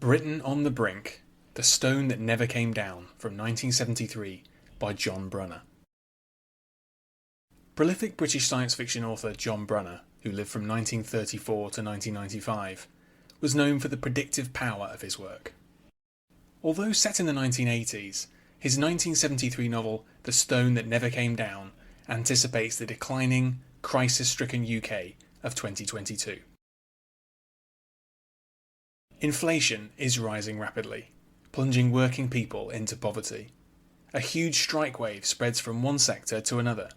Britain on the Brink, The Stone That Never Came Down from 1973 by John Brunner. Prolific British science fiction author John Brunner, who lived from 1934 to 1995, was known for the predictive power of his work. Although set in the 1980s, his 1973 novel The Stone That Never Came Down anticipates the declining, crisis-stricken UK of 2022. Inflation is rising rapidly, plunging working people into poverty. A huge strike wave spreads from one sector to another.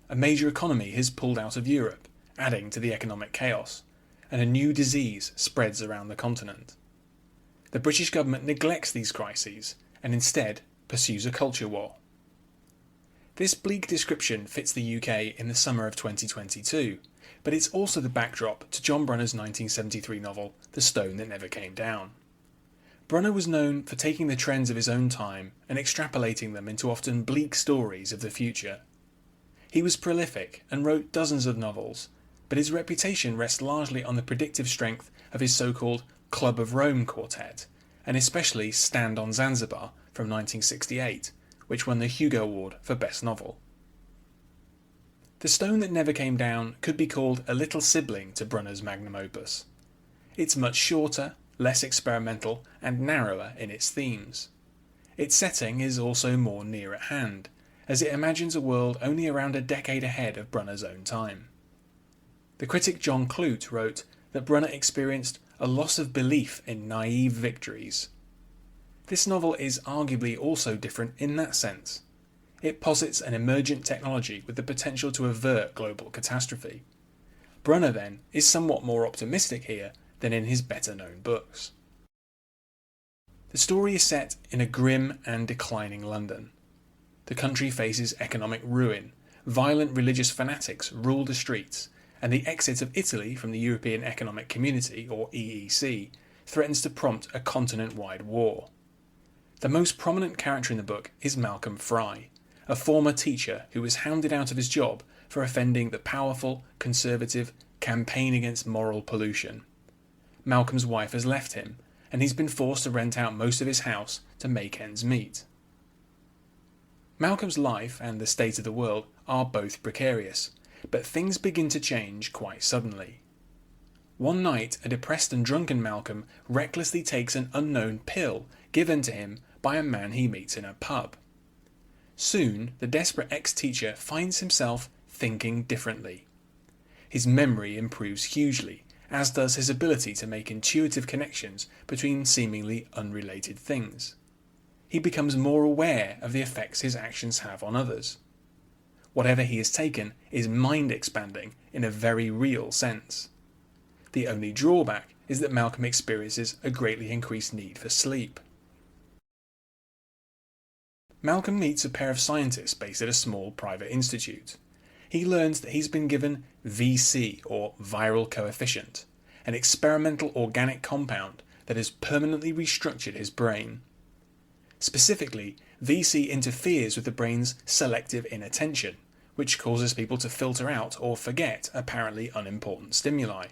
A major economy has pulled out of Europe, adding to the economic chaos, and a new disease spreads around the continent. The British government neglects these crises and instead pursues a culture war. This bleak description fits the UK in the summer of 2022, but it's also the backdrop to John Brunner's 1973 novel The Stone That Never Came Down. Brunner was known for taking the trends of his own time and extrapolating them into often bleak stories of the future. He was prolific and wrote dozens of novels, but his reputation rests largely on the predictive strength of his so-called Club of Rome quartet, and especially Stand on Zanzibar from 1968, which won the Hugo Award for Best Novel. The Stone That Never Came Down could be called a little sibling to Brunner's magnum opus. It's much shorter, less experimental, and narrower in its themes. Its setting is also more near at hand, as it imagines a world only around a decade ahead of Brunner's own time. The critic John Clute wrote that Brunner experienced a loss of belief in naive victories. This novel is arguably also different in that sense. It posits an emergent technology with the potential to avert global catastrophe. Brunner, then, is somewhat more optimistic here than in his better-known books. The story is set in a grim and declining London. The country faces economic ruin, violent religious fanatics rule the streets, and the exit of Italy from the European Economic Community, or EEC, threatens to prompt a continent-wide war. The most prominent character in the book is Malcolm Fry, a former teacher who was hounded out of his job for offending the powerful, conservative Campaign Against Moral Pollution. Malcolm's wife has left him, and he's been forced to rent out most of his house to make ends meet. Malcolm's life and the state of the world are both precarious, but things begin to change quite suddenly. One night, a depressed and drunken Malcolm recklessly takes an unknown pill given to him by a man he meets in a pub. Soon, the desperate ex-teacher finds himself thinking differently. His memory improves hugely, as does his ability to make intuitive connections between seemingly unrelated things. He becomes more aware of the effects his actions have on others. Whatever he has taken is mind-expanding in a very real sense. The only drawback is that Malcolm experiences a greatly increased need for sleep. Malcolm meets a pair of scientists based at a small private institute. He learns that he's been given VC, or viral coefficient, an experimental organic compound that has permanently restructured his brain. Specifically, VC interferes with the brain's selective inattention, which causes people to filter out or forget apparently unimportant stimuli.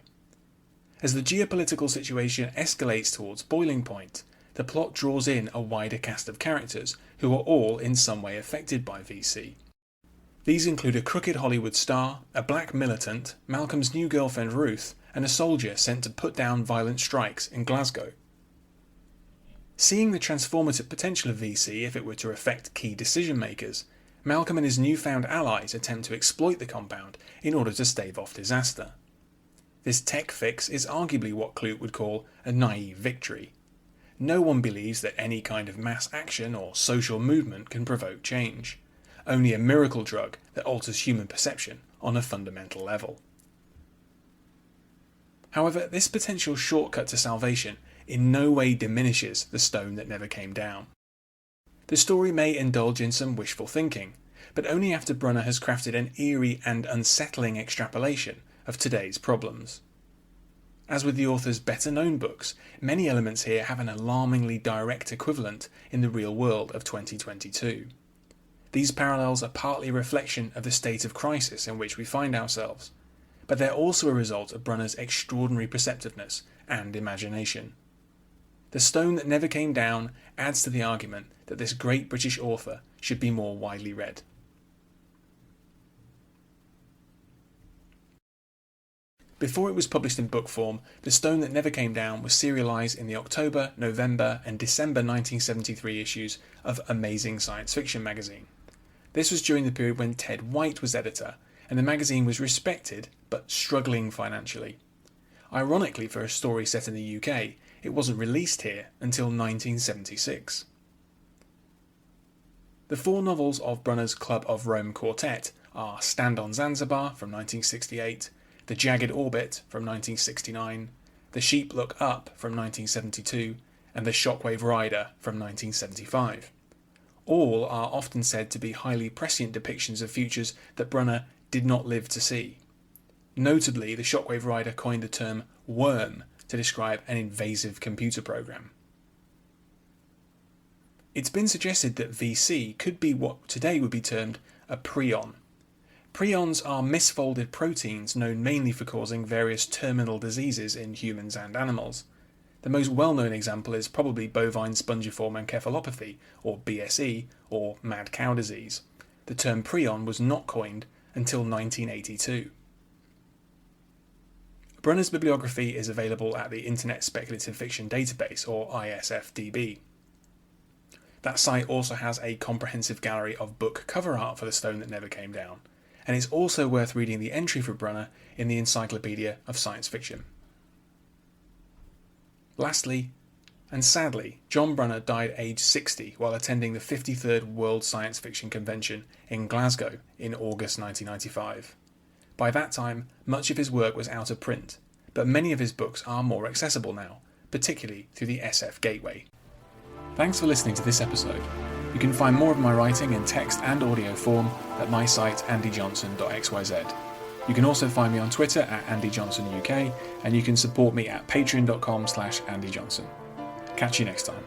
As the geopolitical situation escalates towards boiling point, the plot draws in a wider cast of characters who are all in some way affected by VC. These include a crooked Hollywood star, a black militant, Malcolm's new girlfriend Ruth, and a soldier sent to put down violent strikes in Glasgow. Seeing the transformative potential of VC if it were to affect key decision makers, Malcolm and his newfound allies attempt to exploit the compound in order to stave off disaster. This tech fix is arguably what Clute would call a naive victory. No one believes that any kind of mass action or social movement can provoke change. Only a miracle drug that alters human perception on a fundamental level. However, this potential shortcut to salvation in no way diminishes the stone that never came down. The story may indulge in some wishful thinking, but only after Brunner has crafted an eerie and unsettling extrapolation of today's problems. As with the author's better-known books, many elements here have an alarmingly direct equivalent in the real world of 2022. These parallels are partly a reflection of the state of crisis in which we find ourselves, but they're also a result of Brunner's extraordinary perceptiveness and imagination. The Stone That Never Came Down adds to the argument that this great British author should be more widely read. Before it was published in book form, The Stone That Never Came Down was serialised in the October, November and December 1973 issues of Amazing Science Fiction magazine. This was during the period when Ted White was editor, and the magazine was respected but struggling financially. Ironically, for a story set in the UK, it wasn't released here until 1976. The 4 novels of Brunner's Club of Rome quartet are Stand on Zanzibar from 1968, The Jagged Orbit from 1969, The Sheep Look Up from 1972, and The Shockwave Rider from 1975. All are often said to be highly prescient depictions of futures that Brunner did not live to see. Notably, The Shockwave Rider coined the term worm to describe an invasive computer program. It's been suggested that VC could be what today would be termed a prion. Prions are misfolded proteins known mainly for causing various terminal diseases in humans and animals. The most well-known example is probably bovine spongiform encephalopathy, or BSE, or mad cow disease. The term prion was not coined until 1982. Brunner's bibliography is available at the Internet Speculative Fiction Database, or ISFDB. That site also has a comprehensive gallery of book cover art for The Stone That Never Came Down, and it's also worth reading the entry for Brunner in the Encyclopedia of Science Fiction. Lastly, and sadly, John Brunner died aged 60 while attending the 53rd World Science Fiction Convention in Glasgow in August 1995. By that time, much of his work was out of print, but many of his books are more accessible now, particularly through the SF Gateway. Thanks for listening to this episode. You can find more of my writing in text and audio form at my site andyjohnson.xyz. You can also find me on Twitter at andyjohnsonuk, and you can support me at patreon.com/andyjohnson. Catch you next time.